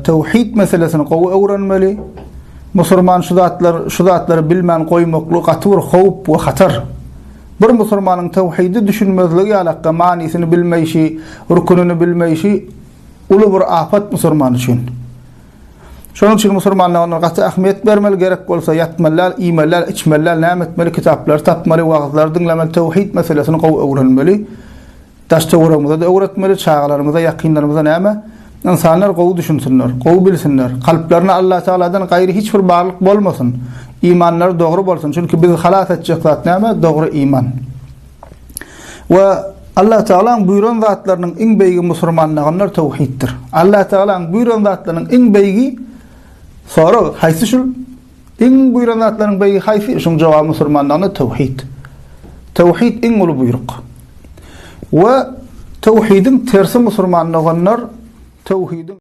tevhid meselesini gowy öwrenmeli. Musulman şudatları bilmän goýmakly gatyr howp we hatar. Bir musulmanyň tevhidi düşünmezligi ýalakda manisini bilmeýşi, rukununy bilmeýşi uly bir afat musulman üçin. Şonuň üçin musulmanlar gaty ähmiýet bermeli gerek bolsa ýatmalar, iýmeler, içmeler, nämetmeli kitaplar tapmaly, wagtlar dinlemeli, tevhid meselesini gowy öwrenmeli. Daştagurymyza da öwretmeli, çağlarymyza, ýakynlarymyza näme? İnsanlar gowy düşünsinler, gowy bilsinler. Kalplerine Allah Taala'dan gaýry hiç bir baglyk bolmasyn. İmanlar dogry bolsun. Çünki biz halat etjek zat näme? Dogry iman. Ve Allah Taala'nın buyuran zatlarynyň iň beýigi musulmanlygynyň tevhiddir. Allah Taala'nın buyuran zatlarynyň iň beýigi sonra haýsy şul? Iň buyuran zatlarynyň beýigi haýsy? Şoň jogaby musulmanlygyny tevhid. Tevhid iň uly buyruk. Ve tevhidin tersi musulmanlygynyň tevhidin